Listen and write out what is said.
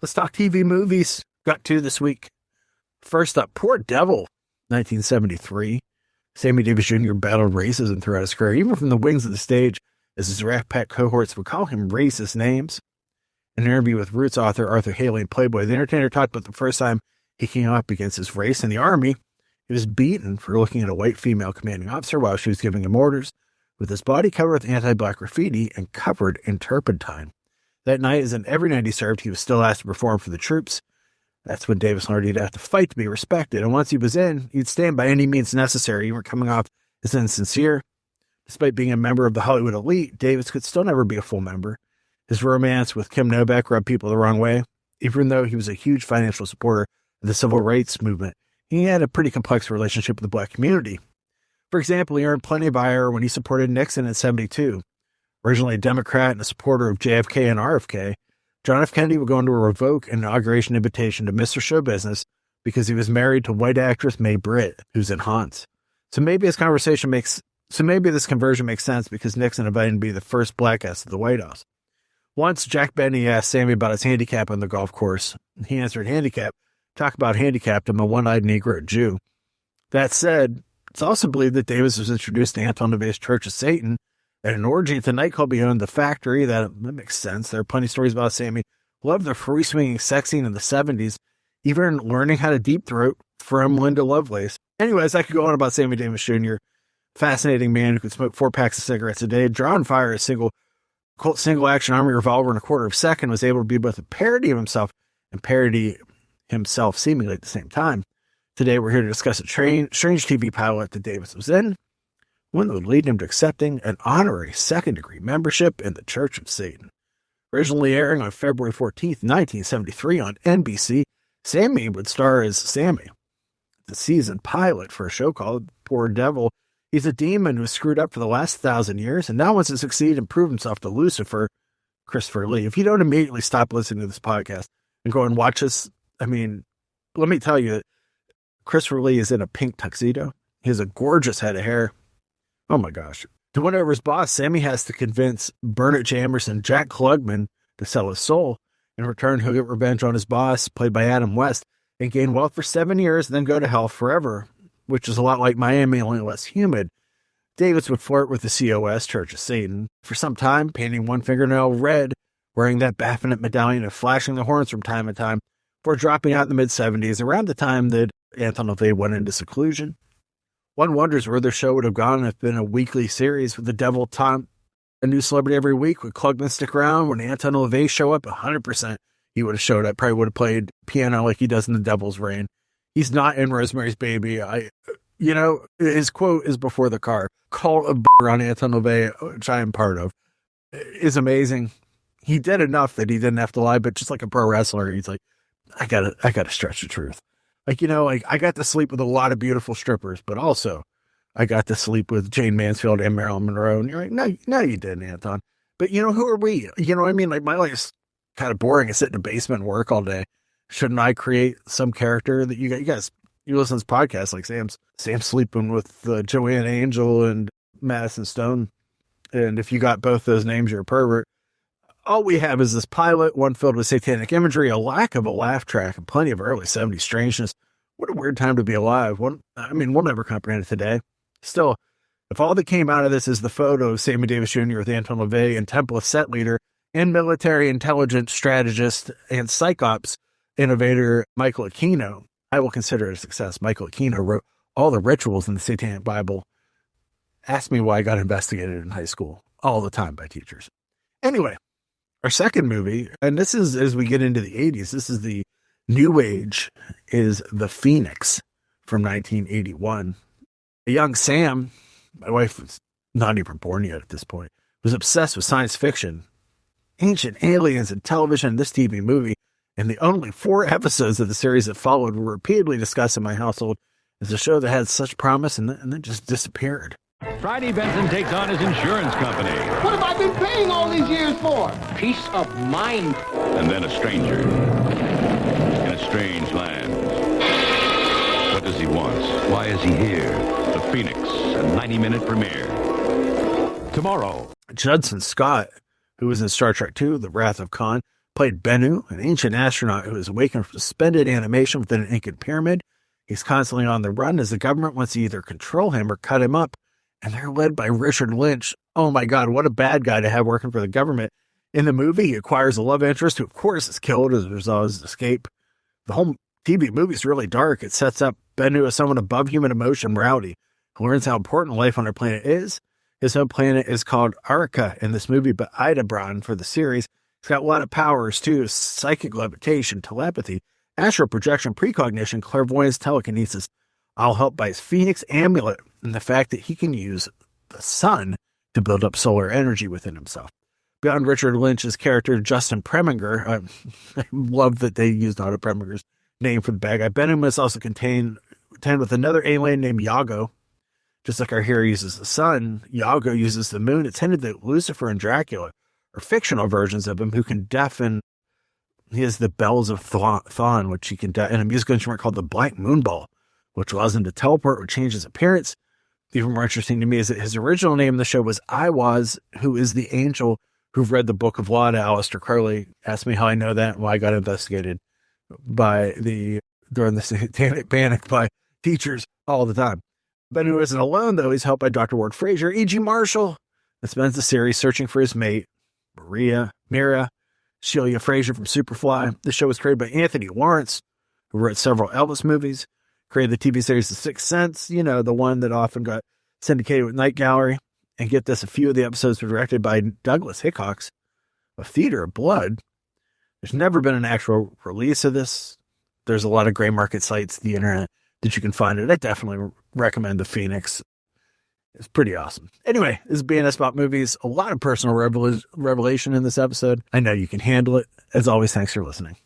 Let's talk TV movies. Got two this week. First up, Poor Devil, 1973. Sammy Davis Jr. battled racism throughout his career, even from the wings of the stage, as his Rat Pack cohorts would call him racist names. In an interview with Roots author Arthur Haley in Playboy, the entertainer talked about the first time he came up against his race in the Army. He was beaten for looking at a white female commanding officer while she was giving him orders, with his body covered with anti-black graffiti and covered in turpentine. That night, as in every night he served, he was still asked to perform for the troops. That's when Davis learned he'd have to fight to be respected, and once he was in, he'd stand by any means necessary, even coming off as insincere. Despite being a member of the Hollywood elite, Davis could still never be a full member. His romance with Kim Novak rubbed people the wrong way. Even though he was a huge financial supporter of the civil rights movement, he had a pretty complex relationship with the black community. For example, he earned plenty of ire when he supported Nixon in 1972. Originally a Democrat and a supporter of JFK and RFK, John F. Kennedy would go on to revoke an inauguration invitation to Mr. Show Business because he was married to white actress Mae Britt, who's in Haunts. So maybe this conversion makes sense because Nixon invited him to be the first black guest at the White House. Once, Jack Benny asked Sammy about his handicap on the golf course. He answered, handicap. Talk about handicapped, I'm a one-eyed Negro Jew. That said, it's also believed that Davis was introduced to Anton LaVey's Church of Satan at an orgy at the nightclub beyond the factory. That makes sense. There are plenty of stories about Sammy. Loved the free-swinging sex scene in the 70s, even learning how to deep throat from Linda Lovelace. Anyways, I could go on about Sammy Davis Jr., fascinating man who could smoke 4 packs of cigarettes a day, draw and fire a Colt single-action army revolver in a quarter of a second, was able to be both a parody of himself and parody himself seemingly at the same time. Today, we're here to discuss a strange TV pilot that Davis was in, one that would lead him to accepting an honorary second-degree membership in the Church of Satan. Originally airing on February 14th, 1973 on NBC, Sammy would star as Sammy, the season pilot for a show called Poor Devil. He's a demon who screwed up for the last 1,000 years and now wants to succeed and prove himself to Lucifer, Christopher Lee. If you don't immediately stop listening to this podcast and go and watch this, let me tell you, Christopher Lee is in a pink tuxedo. He has a gorgeous head of hair. Oh my gosh. To win over his boss, Sammy has to convince Bernard J. Emerson, Jack Klugman, to sell his soul. In return, he'll get revenge on his boss, played by Adam West, and gain wealth for 7 years, and then go to hell forever, which is a lot like Miami, only less humid. Davis would flirt with the COS, Church of Satan, for some time, painting one fingernail red, wearing that Baphomet medallion and flashing the horns from time to time, before dropping out in the mid-70s, around the time that Anton LaVey went into seclusion. One wonders where their show would have gone if it had been a weekly series with the devil taunt a new celebrity every week. Would Klugman stick around? When Anton LaVey show up? 100% he would have showed up. Probably would have played piano like he does in The Devil's Reign. He's not in Rosemary's Baby. His quote is before the car. Call a on Anton LaVey, which I am part of, is amazing. He did enough that he didn't have to lie, but just like a pro wrestler, he's like, I gotta stretch the truth. I got to sleep with a lot of beautiful strippers, but also I got to sleep with Jane Mansfield and Marilyn Monroe. And you're like, no, you didn't, Anton. But who are we? You know what I mean? Like, my life's kind of boring. I sit in a basement and work all day. Shouldn't I create some character that you guys, you listen to this podcast, like Sam's sleeping with Joanne Angel and Madison Stone. And if you got both those names, you're a pervert. All we have is this pilot, one filled with satanic imagery, a lack of a laugh track, and plenty of early 70s strangeness. What a weird time to be alive. We'll never comprehend it today. Still, if all that came out of this is the photo of Sammy Davis Jr. with Anton LaVey and Templeth set leader and military intelligence strategist and psychops innovator Michael Aquino, I will consider it a success. Michael Aquino wrote all the rituals in the Satanic Bible. Ask me why I got investigated in high school all the time by teachers. Anyway, our second movie, and this is as we get into the 80s, this is the new age, is The Phoenix from 1981. A young Sam, my wife was not even born yet at this point, was obsessed with science fiction, ancient aliens, and television. This TV movie, and the only 4 episodes of the series that followed were repeatedly discussed in my household as a show that had such promise and then just disappeared. Friday Benson takes on his insurance company. What have I been paying all these years for? Peace of mind. And then a stranger in a strange land. What does he want? Why is he here? The Phoenix, a 90-minute premiere. Tomorrow. Judson Scott, who was in Star Trek II, The Wrath of Khan, played Bennu, an ancient astronaut who is awakened from suspended animation within an Incan pyramid. He's constantly on the run as the government wants to either control him or cut him up, and they're led by Richard Lynch. Oh my God, what a bad guy to have working for the government. In the movie, he acquires a love interest who, of course, is killed as a result of his escape. The whole TV movie is really dark. It sets up Bennu as someone above human emotion and morality who learns how important life on our planet is. His home planet is called Arica in this movie, but Idabron for the series. He's got a lot of powers, too: psychic levitation, telepathy, astral projection, precognition, clairvoyance, telekinesis, all helped by his Phoenix amulet and the fact that he can use the sun to build up solar energy within himself. Beyond Richard Lynch's character, Justin Preminger, I love that they used Otto Preminger's name for the bad guy. Bennu must also contend with another alien named Iago. Just like our hero uses the sun, Iago uses the moon. It's hinted that Lucifer and Dracula are fictional versions of him who can deafen. He has the bells of Thon, which he can and a musical instrument called the Black Moon Ball, which allows him to teleport or change his appearance. Even more interesting to me is that his original name in the show was Iwaz, who is the angel who've read the Book of Law to Aleister Crowley. Asked me how I know that and why I got investigated during the Satanic Panic by teachers all the time. Bennu isn't alone, though. He's helped by Dr. Ward Frazier, E.G. Marshall, that spends the series searching for his mate, Mira, Sheila Frazier from Superfly. The show was created by Anthony Lawrence, who wrote several Elvis movies, created the TV series The Sixth Sense, the one that often got syndicated with Night Gallery. And get this, a few of the episodes were directed by Douglas Hickox of Theater of Blood. There's never been an actual release of this. There's a lot of gray market sites, the internet, that you can find it. I definitely recommend The Phoenix. It's pretty awesome. Anyway, this is BNS About Movies. A lot of personal revelation in this episode. I know you can handle it. As always, thanks for listening.